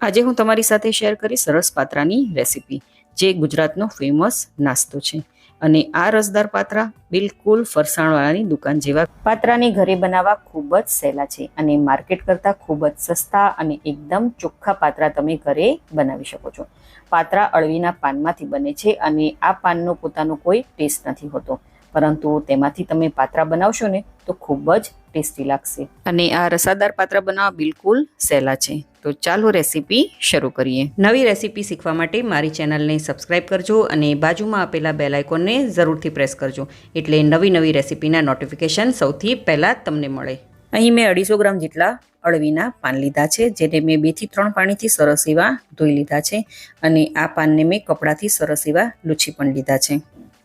આજે હું તમારી સાથે શેર કરીશ રસ પાત્રાની રેસીપી, જે ગુજરાતનો ફેમસ નાસ્તો છે. અને આ રસદાર પાત્રા બિલકુલ ફરસાણવાળાની દુકાન જેવા પાત્રાની ઘરે બનાવવા ખૂબ જ સહેલા છે અને માર્કેટ કરતાં ખૂબ જ સસ્તા અને એકદમ ચોખ્ખા પાત્રા તમે ઘરે બનાવી શકો છો. પાત્રા અળવીના પાનમાંથી બને છે અને આ પાનનો પોતાનો કોઈ ટેસ્ટ નથી હોતો, પરંતુ તેમાંથી તમે પાત્રા બનાવશો ને તો ખૂબ જ ટેસ્ટી લાગશે. અને આ રસાદાર પાત્રા બનાવવા બિલકુલ સહેલા છે. તો ચાલો રેસીપી શરૂ કરીએ. નવી રેસીપી શીખવા માટે મારી ચેનલને સબસ્ક્રાઇબ કરજો અને બાજુમાં આપેલા બેલ આઇકોનને જરૂરથી પ્રેસ કરજો, એટલે નવી રેસીપીના નોટિફિકેશન સૌથી પહેલાં તમને મળે. અહીં મેં 250 ગ્રામ જેટલા અળવીના પાન લીધા છે, જેને મેં 2 થી 3 પાણીથી સરસ એવા ધોઈ લીધા છે. અને આ પાનને મેં કપડાથી સરસ એવા લૂછી પણ લીધા છે.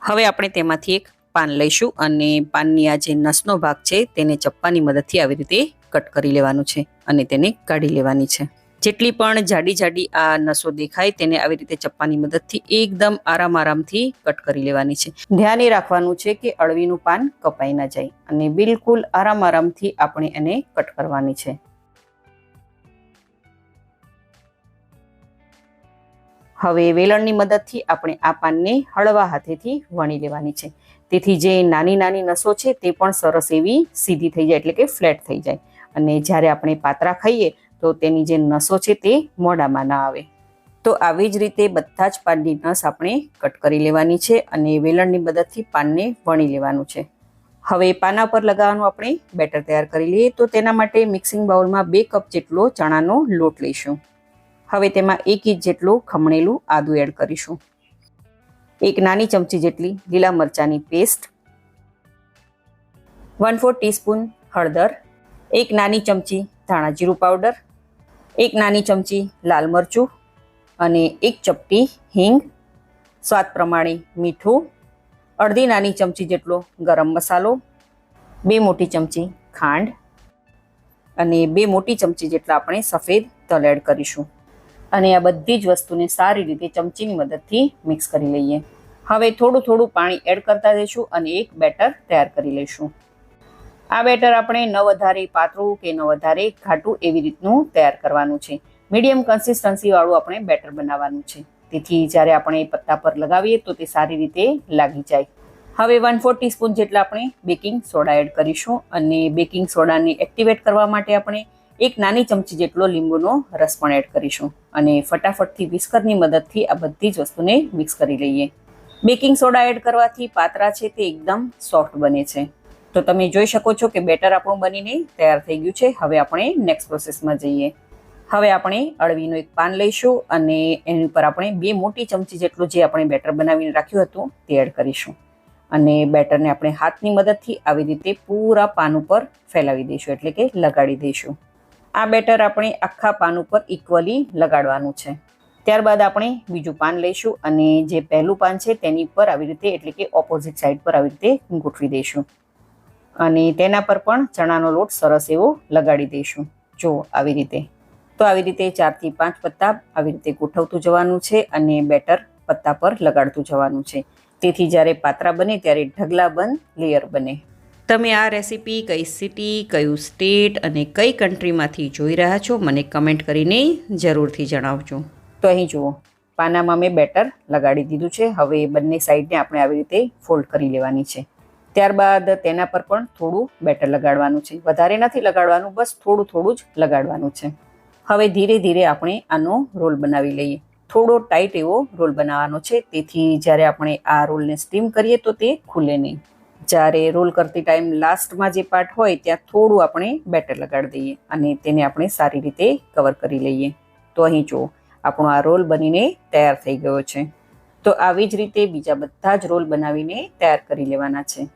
હવે આપણે તેમાંથી એક પાન લઈશું અને પાનની આ જે નસનો ભાગ છે તેને ચપ્પાની મદદથી આવી રીતે કટ કરી લેવાનું છે અને તેને કાઢી લેવાની છે. જેટલી પણ જાડી આ નસો દેખાય તેને આવી રીતે ચપ્પાની મદદથી એકદમ આરામથી કટ કરી લેવાની છે. ધ્યાન એ રાખવાનું છે કે અળવીનું પાન કપાઈ ના જાય અને બિલકુલ આરામથી આપણે એને કટ કરવાની છે. હવે વેલણની મદદથી આપણે આ પાનને હળવા હાથેથી વણી લેવાની છે, તેથી જે નાની નસો છે તે પણ સરસ એવી સીધી થઈ જાય, એટલે કે ફ્લેટ થઈ જાય. અને જ્યારે આપણે પાત્રા ખાઈએ તો તેની જે નસો છે તે મોઢામાં ના આવે. તો આવી જ રીતે બધા જ પાનની નસ આપણે કટ કરી લેવાની છે અને વેલણની મદદથી પાનને વણી લેવાનું છે. હવે પાના પર લગાવવાનું આપણે બેટર તૈયાર કરી લઈએ. તો તેના માટે મિક્સિંગ બાઉલમાં 2 કપ જેટલો ચણાનો લોટ લઈશું. હવે તેમાં 1 ઇંચ જેટલું ખમણેલું આદું એડ કરીશું. 1 નાની ચમચી જેટલી લીલા મરચાંની પેસ્ટ, 1/4 ટીસ્પૂન હળદર, 1 નાની ચમચી ધાણા જીરું પાવડર, 1 નાની ચમચી લાલ મરચું અને 1 ચપટી હિંગ, સ્વાદ પ્રમાણે મીઠું, અડધી નાની ચમચી જેટલો ગરમ મસાલો, 2 મોટી ચમચી ખાંડ અને 2 મોટી ચમચી જેટલા આપણે સફેદ તલ એડ કરીશું. અને આ બધી જ વસ્તુને સારી રીતે ચમચીની મદદથી મિક્સ કરી લઈએ. હવે થોડું પાણી એડ કરતા જઈશું અને એક બેટર તૈયાર કરી લઈશું. આ બેટર આપણે ન વધારે પાતળું કે ન વધારે ઘાટું એવી રીતનું તૈયાર કરવાનું છે. મીડિયમ કન્સિસ્ટન્સી વાળું આપણે બેટર બનાવવાનું છે, તેથી જ્યારે આપણે પત્તા પર લગાવીએ તો તે સારી રીતે લાગી જાય. હવે 1/4 ટીસ્પૂન જેટલા આપણે બેકિંગ સોડા એડ કરીશું અને બેકિંગ સોડાને એક્ટિવેટ કરવા માટે આપણે 1 નાની ચમચી જેટલો લીંબુનો રસ પણ એડ કરીશું અને ફટાફટથી વિસ્કરની મદદથી આ બધી જ વસ્તુને મિક્સ કરી લઈએ. બેકિંગ સોડા એડ કરવાથી પાત્રા છે તે એકદમ સોફ્ટ બને છે. તો તમે જોઈ શકો છો કે બેટર આપણું બનીને તૈયાર થઈ ગયું છે. હવે આપણે નેક્સ્ટ પ્રોસેસમાં જઈએ. હવે આપણે અળવીનું એક પાન લઈશું અને એની ઉપર આપણે 2 મોટી ચમચી જેટલું જે આપણે બેટર બનાવીને રાખ્યું હતું તે એડ કરીશું અને બેટરને આપણે હાથની મદદથી આવી રીતે પૂરા પાન ઉપર ફેલાવી દઈશું, એટલે કે લગાડી દઈશું. આ બેટર આપણે આખા પાન ઉપર ઇક્વલી લગાડવાનું છે. ત્યારબાદ આપણે બીજું પાન લઈશું અને જે પહેલું પાન છે તેની પર આવી રીતે, એટલે કે ઓપોઝિટ સાઈડ પર આવી રીતે ગોઠવી દઈશું અને તેના પર પણ ચણાનો લોટ સરસ એવો લગાડી દઈશું. જો આવી રીતે. તો આવી રીતે 4 થી 5 પત્તા આવી રીતે ગોઠવતું જવાનું છે અને બેટર પત્તા પર લગાડતું જવાનું છે, તેથી જ્યારે પાત્રા બને ત્યારે ઢગલા બંધ લેયર બને. તમે આ રેસીપી કઈ સિટી, કયું સ્ટેટ અને કઈ કન્ટ્રીમાંથી જોઈ રહ્યા છો મને કમેન્ટ કરીને જરૂરથી જણાવજો. તો અહીં જુઓ, પાનામાં મેં બેટર લગાડી દીધું છે. હવે બંને સાઈડને આપણે આવી રીતે ફોલ્ડ કરી લેવાની છે. ત્યારબાદ તેના પર પણ થોડું બેટર લગાડવાનું છે. વધારે નથી લગાડવાનું, બસ થોડું જ લગાડવાનું છે. હવે ધીરે આપણે આનો રોલ બનાવી લઈએ. થોડો ટાઈટ એવો રોલ બનાવવાનો છે, તેથી જ્યારે આપણે આ રોલને સ્ટીમ કરીએ તો તે ખુલે નહીં. જ્યારે રોલ કરતી ટાઈમ લાસ્ટમાં જે પાર્ટ હોય ત્યાં થોડું આપણે બેટર લગાડી દઈએ અને તેને આપણે સારી રીતે કવર કરી લઈએ. તો અહીં જુઓ, આપણો આ રોલ બનીને તૈયાર થઈ ગયો છે. તો આવી જ રીતે બીજા બધા જ રોલ બનાવીને તૈયાર કરી લેવાના છે.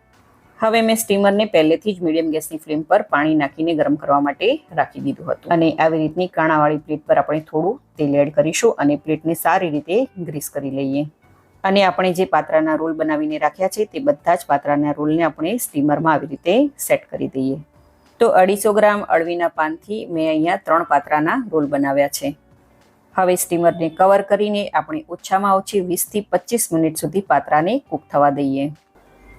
હવે મેં સ્ટીમરને પહેલેથી જ મીડિયમ ગેસની ફ્લેમ પર પાણી નાખીને ગરમ કરવા માટે રાખી દીધું હતું અને આવી રીતની કાણાવાળી પ્લેટ પર આપણે થોડું તેલ એડ કરીશું અને પ્લેટને સારી રીતે ગ્રીસ કરી લઈએ. અને આપણે જે પાત્રાના રોલ બનાવીને રાખ્યા છે તે બધા જ પાત્રાના રોલને આપણે સ્ટીમરમાં આવી રીતે સેટ કરી દઈએ. તો 250 ગ્રામ અળવીના પાનથી મેં અહીંયા 3 પાત્રાના રોલ બનાવ્યા છે. હવે સ્ટીમરને કવર કરીને આપણે ઓછામાં ઓછી 20 થી 25 મિનિટ સુધી પાત્રાને કૂક થવા દઈએ.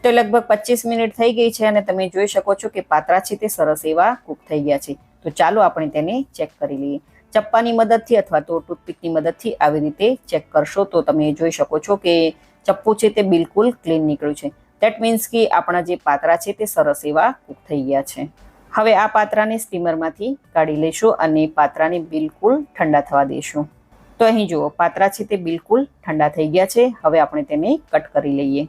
તો લગભગ 25 મિનિટ થઈ ગઈ છે અને તમે જોઈ શકો છો કે પાત્રા છે તે સરસ એવા કૂક થઈ ગયા છે. તો ચાલો આપણે તેને ચેક કરી લઈએ. ચપ્પાની મદદથી અથવા તો ટૂથપીકની મદદથી આવી રીતે ચેક કરશો તો તમે જોઈ શકો છો કે ચપ્પુ છે તે બિલકુલ ક્લીન નીકળ્યું છે. દેટ મીન્સ કે આપણા જે પાત્રા છે તે સરસ એવા કૂક થઈ ગયા છે. હવે આ પાત્રાને સ્ટીમરમાંથી કાઢી લઈશું અને પાત્રાને બિલકુલ ઠંડા થવા દઈશું. તો અહીં જુઓ, પાત્રા છે તે બિલકુલ ઠંડા થઈ ગયા છે. હવે આપણે તેને કટ કરી લઈએ.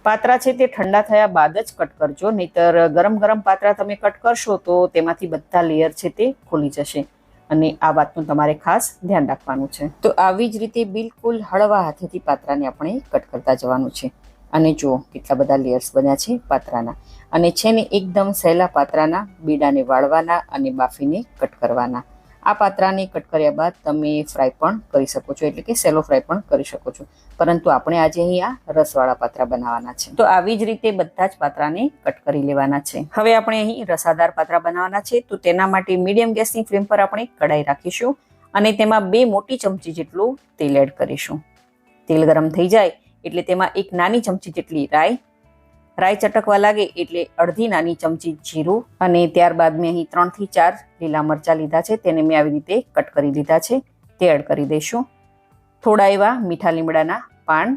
પાત્રા છે તે ઠંડા થયા બાદ જ કટ કરજો, નહીતર ગરમ ગરમ પાત્રા તમે કટ કરશો તો તેમાંથી બધા લેયર છે તે ખુલી જશે અને આ વાતનું તમારે ખાસ ધ્યાન રાખવાનું છે. તો આવી જ રીતે બિલકુલ હળવા હાથેથી પાત્રાને આપણે કટ કરતા જવાનું છે. અને જુઓ કેટલા બધા લેયર્સ બન્યા છે પાત્રાના. અને છે ને એકદમ સહેલા પાત્રાના બીડાને વાળવાના અને બાફીને કટ કરવાના. આ પાત્રાને કટ કર્યા બાદ તમે ફ્રાય પણ કરી શકો છો, એટલે કે સેલો ફ્રાય પણ કરી શકો છો. પરંતુ આપણે આજે અહીંયા રસવાળા પાત્રા બનાવવાના છે. તો આવી જ રીતે બધા જ પાત્રાને કટ કરી લેવાના છે. હવે આપણે અહીં રસાદાર પાત્રા બનાવવાના છે. તો તેના માટે મીડિયમ ગેસની ફ્લેમ પર આપણે કઢાઈ રાખીશું અને તેમાં 2 મોટી ચમચી જેટલું તેલ એડ કરીશું. તેલ ગરમ થઈ જાય એટલે તેમાં 1 નાની ચમચી જેટલી રાઈ ચટકવા લાગે એટલે અડધી નાની ચમચી જીરું અને ત્યારબાદ મેં અહીં 3 થી 4 લીલા મરચાં લીધા છે. તેને મેં આવી રીતે કટ કરી લીધા છે. તે એડ કરી દઈશું. થોડા એવા મીઠા લીમડાના પાન,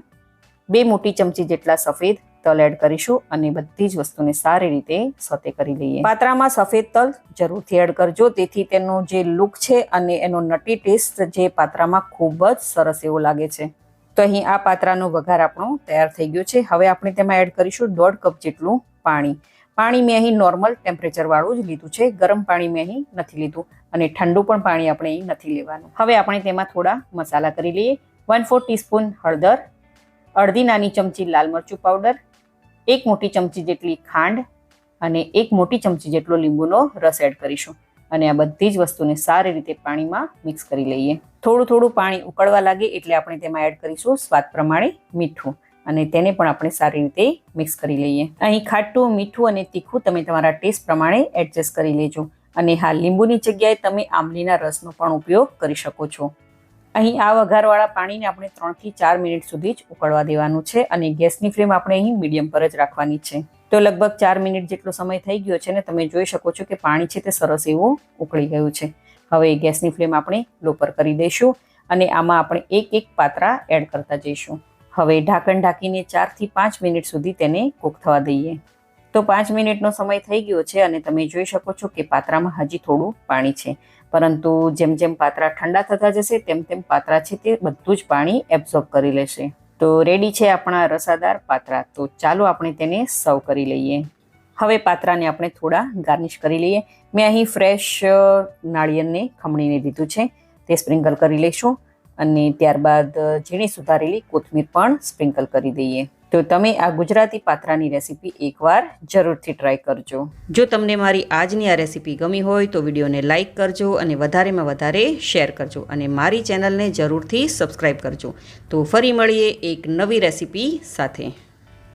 2 મોટી ચમચી જેટલા સફેદ તલ એડ કરીશું અને બધી જ વસ્તુને સારી રીતે સોતે કરી લઈએ. પાત્રામાં સફેદ તલ જરૂરથી એડ કરજો, તેથી તેનો જે લુક છે અને એનો નટી ટેસ્ટ જે પાત્રામાં ખૂબ જ સરસ એવો લાગે છે. તો અહીં આ પાત્રાનો વઘાર આપણો તૈયાર થઈ ગયો છે. હવે આપણે તેમાં એડ કરીશું 1.5 કપ જેટલું પાણી. પાણી મેં અહીં નોર્મલ ટેમ્પરેચર વાળું જ લીધું છે, ગરમ પાણી મેં અહીં નથી લીધું અને ઠંડુ પણ પાણી આપણે અહીં નથી લેવાનું. હવે આપણે તેમાં થોડા મસાલા કરી લઈએ. 1/4 ટીસ્પૂન હળદર, અડધી નાની ચમચી લાલ મરચું પાવડર, 1 મોટી ચમચી જેટલી ખાંડ અને 1 મોટી ચમચી જેટલો લીંબુનો રસ એડ કરીશું અને આ બધી જ વસ્તુને સારી રીતે પાણીમાં મિક્સ કરી લઈએ. થોડું પાણી ઉકળવા લાગે એટલે આપણે તેમાં એડ કરીશું સ્વાદ પ્રમાણે મીઠું અને તેને પણ આપણે સારી રીતે મિક્સ કરી લઈએ. અહીં ખાટું, મીઠું અને તીખું તમે તમારા ટેસ્ટ પ્રમાણે એડજસ્ટ કરી લેજો. અને હા, લીંબુની જગ્યાએ તમે આંબલીના રસનો પણ ઉપયોગ કરી શકો છો. અહીં આ વઘારવાળા પાણીને આપણે 3 થી 4 મિનિટ સુધી જ ઉકળવા દેવાનું છે અને ગેસની ફ્લેમ આપણે અહીં મીડિયમ પર જ રાખવાની છે. તો લગભગ 4 મિનિટ જેટલો સમય થઈ ગયો છે ને તમે જોઈ શકો છો કે પાણી છે તે સરસ એવું ઉકળી ગયું છે. હવે ગેસની ફ્લેમ આપણે લો પર કરી દઈશું અને આમાં આપણે એક પાત્રા એડ કરતા જઈશું. હવે ઢાંકણ ઢાંકીને 4 થી 5 મિનિટ સુધી તેને કૂક થવા દઈએ. તો 5 મિનિટનો સમય થઈ ગયો છે અને તમે જોઈ શકો છો કે પાત્રામાં હજી થોડું પાણી છે, પરંતુ જેમ જેમ પાત્રા ઠંડા થતા જશે તેમ તેમ પાત્રા છે તે બધું જ પાણી એબ્ઝોર્બ કરી લેશે. તો રેડી છે આપણા રસાદાર પાત્રા. તો ચાલો આપણે તેને સર્વ કરી લઈએ. હવે પાત્રાને આપણે થોડા ગાર્નિશ કરી લઈએ. મેં અહીં ફ્રેશ નાળિયેરને ખમણીને દીધું છે, તે સ્પ્રિંકલ કરી લઈશું અને ત્યારબાદ ઝીણી સુધારેલી કોથમીર પણ સ્પ્રિંકલ કરી દઈએ. તો તમે આ ગુજરાતી પાત્રાની રેસીપી એકવાર જરૂરથી ટ્રાય કરજો. જો તમને મારી આજની આ રેસીપી ગમી હોય તો વિડીયોને લાઇક કરજો અને વધારેમાં વધારે શેર કરજો અને મારી ચેનલને જરૂરથી સબસ્ક્રાઈબ કરજો. તો ફરી મળીએ એક નવી રેસીપી સાથે.